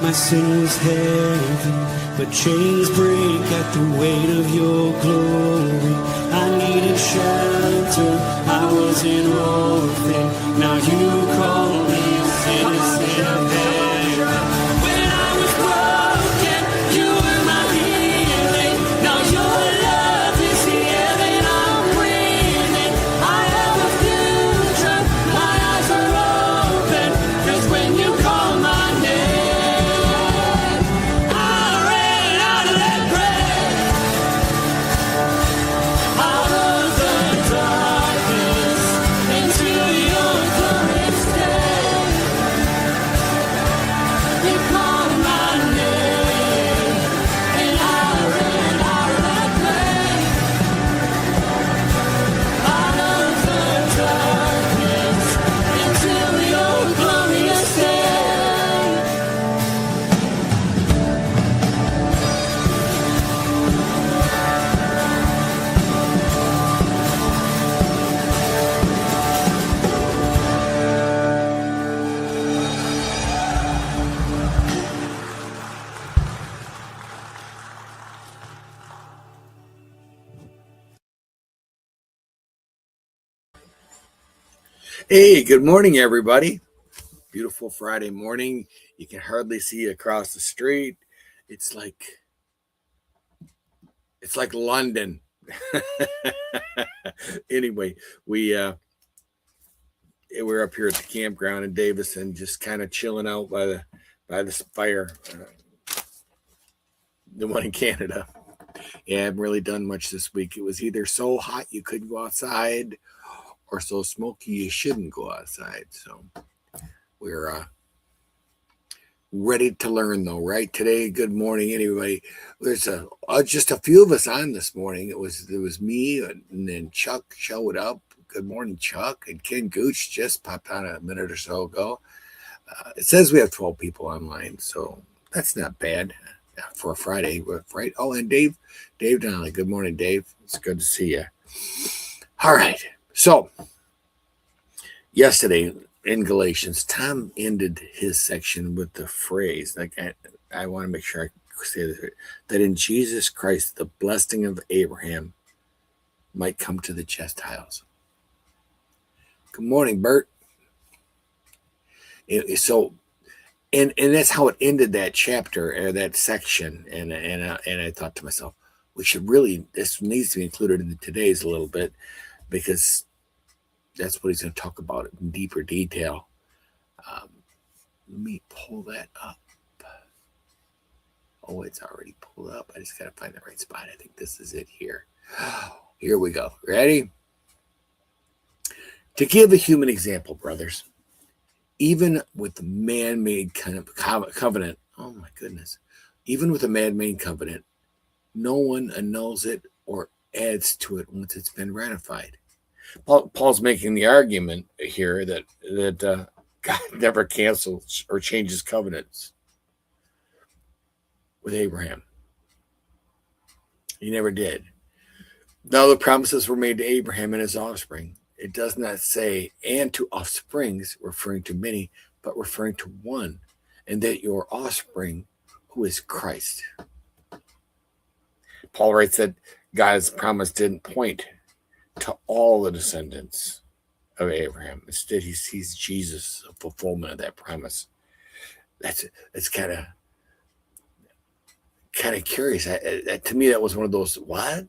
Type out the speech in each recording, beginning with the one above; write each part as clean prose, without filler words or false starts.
My sin was heavy, but chains break at the weight of your glory. I needed shelter, I was an orphan. Now you call me a citizen of heaven. When I was broken, you were my healing. Now your love is the air that I'm breathing. I have a future, my eyes are open. 'Cause when you call my name, I ran out of that grave, out of the darkness, into your glorious day. You called my name, and I ran out of that grave, out of the darkness, into your glorious day. Hey, good morning, everybody. Beautiful Friday morning. You can hardly see across the street. It's like London. Anyway, we're up here at the campground in Davison, just kind of chilling out by the fire. The one in Canada. Yeah, I haven't really done much this week. It was either so hot you couldn't go outside, or so smoky you shouldn't go outside. So we're ready to learn, though, right? Today, good morning, anybody. There's just a few of us on this morning. It was me, and then Chuck showed up. Good morning, Chuck. And Ken Gooch just popped on a minute or so ago. It says we have 12 people online, so that's not bad for a Friday, right? Oh, and Dave Donnelly. Good morning, Dave. It's good to see you. All right. So yesterday in Galatians, Tom ended his section with the phrase, like I want to make sure I say this, that in Jesus Christ, the blessing of Abraham might come to the Gentiles. Good morning, Bert. So, and that's how it ended that chapter or that section. And I thought to myself, this needs to be included in today's a little bit, because that's what he's going to talk about in deeper detail. Let me pull that up. Oh, it's already pulled up. I just got to find the right spot. I think this is it here. Here we go. Ready? To give a human example, brothers, even with the man-made kind of covenant, oh my goodness, even with a man-made covenant, no one annuls it or adds to it once it's been ratified. Paul's making the argument here that God never cancels or changes covenants with Abraham. He never did. Now the promises were made to Abraham and his offspring. It does not say, and to offsprings, referring to many, but referring to one, and that your offspring, who is Christ. Paul writes that God's promise didn't point to all the descendants of Abraham. Instead, he sees Jesus, a fulfillment of that promise. That's kind of curious. To me, that was one of those, what?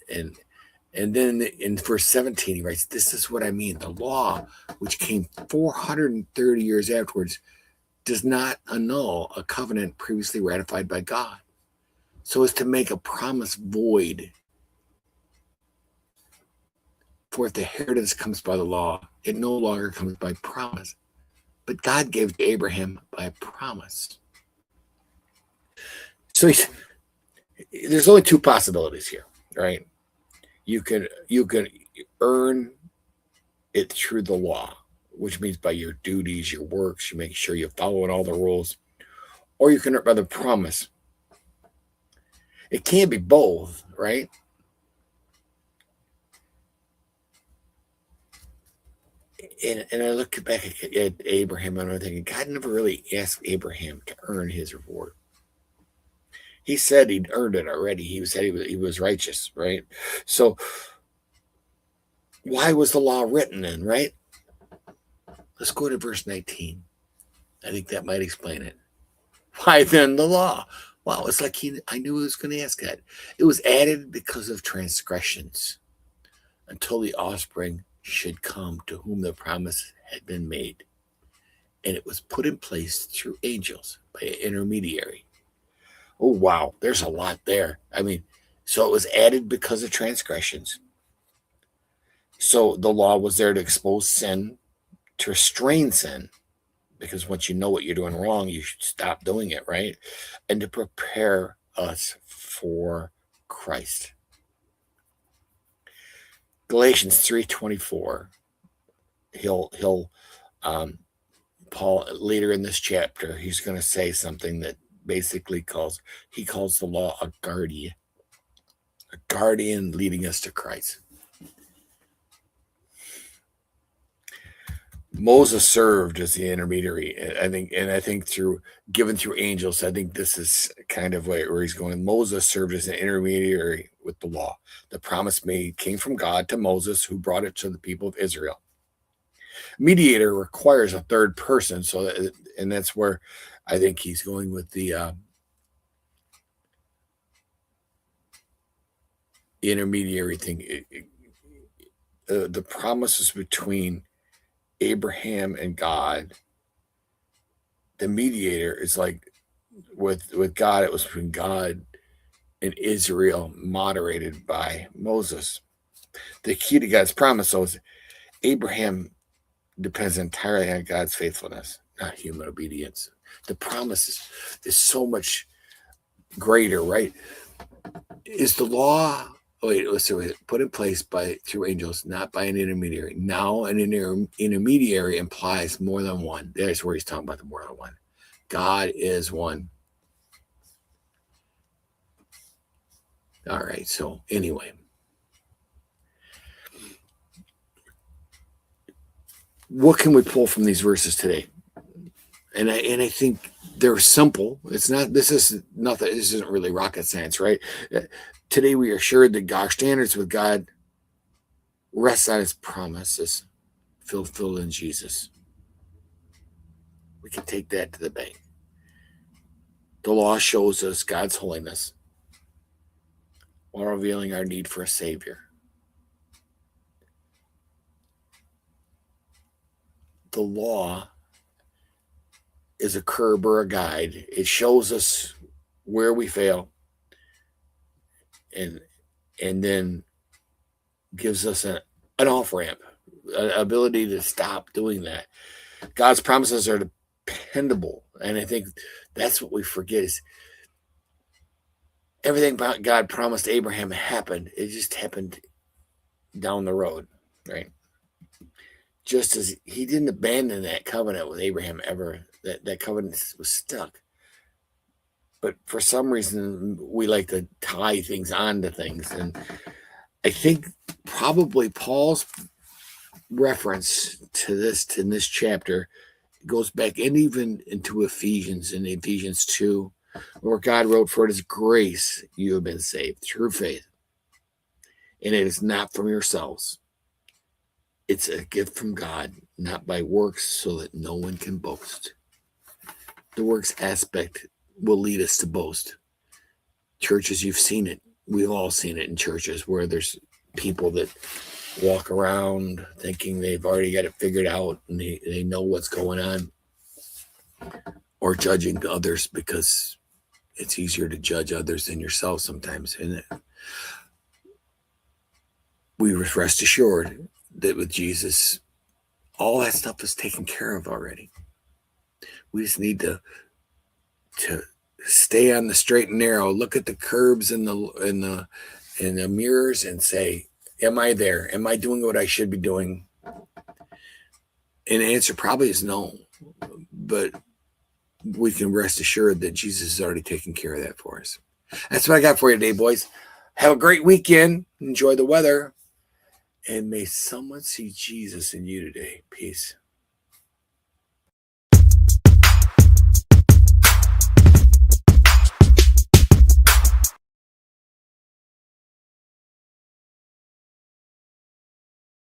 And then in verse 17, he writes, this is what I mean. The law, which came 430 years afterwards, does not annul a covenant previously ratified by God, so as to make a promise void. For if the inheritance comes by the law, it no longer comes by promise. But God gave to Abraham by promise. So there's only two possibilities here, right? You can earn it through the law, which means by your duties, your works, you make sure you're following all the rules, or you can earn by the promise. It can't be both, right? And I look back at Abraham and I'm thinking, God never really asked Abraham to earn his reward. He said he'd earned it already. He said he was righteous, right? So why was the law written then, right? Let's go to verse 19. I think that might explain it. Why then the law? Wow, it's like I knew he was going to ask that. It was added because of transgressions until the offspring should come to whom the promise had been made. And it was put in place through angels by an intermediary. Oh, wow, there's a lot there. I mean, so it was added because of transgressions. So the law was there to expose sin, to restrain sin, because once you know what you're doing wrong, you should stop doing it, right? And to prepare us for Christ. Galatians 3:24. Paul later in this chapter, he's going to say something that basically calls the law a guardian leading us to Christ. Moses served as the intermediary, I think given through angels. I think this is kind of where he's going. Moses served as an intermediary with the law. The promise made came from God to Moses, who brought it to the people of Israel. Mediator requires a third person, and that's where I think he's going with the intermediary thing. The promises between Abraham and God. The mediator is like with God, it was between God and Israel, moderated by Moses. The key to God's promise, though, is Abraham depends entirely on God's faithfulness, not human obedience. The promise is so much greater, right? Is the law put in place through angels, not by an intermediary? Now an intermediary implies more than one. That's where he's talking about the more than one. God is one. All right, so anyway. What can we pull from these verses today? And I think they're simple. This isn't really rocket science, right? Today we are assured that our standards with God rests on his promises fulfilled in Jesus. We can take that to the bank. The law shows us God's holiness while revealing our need for a Savior. The law is a curb or a guide. It shows us where we fail and then gives us an off-ramp, an ability to stop doing that. God's promises are dependable, and I think that's what we forget is everything about God promised Abraham happened. It just happened down the road, right? Just as he didn't abandon that covenant with Abraham ever, that covenant was stuck. But for some reason, we like to tie things onto things. And I think probably Paul's reference to this in this chapter goes back and even into Ephesians, in Ephesians 2, where God wrote, "For it is grace you have been saved through faith. And it is not from yourselves. It's a gift from God, not by works, so that no one can boast." The works aspect will lead us to boast. Churches, you've seen it. We've all seen it in churches where there's people that walk around thinking they've already got it figured out and they know what's going on, or judging others because it's easier to judge others than yourself sometimes. And we rest assured that with Jesus, all that stuff is taken care of already. We just need to stay on the straight and narrow, look at the curbs in the mirrors and say, am I there? Am I doing what I should be doing? And the answer probably is no, but we can rest assured that Jesus has already taken care of that for us. That's what I got for you today, boys. Have a great weekend. Enjoy the weather. And may someone see Jesus in you today. Peace.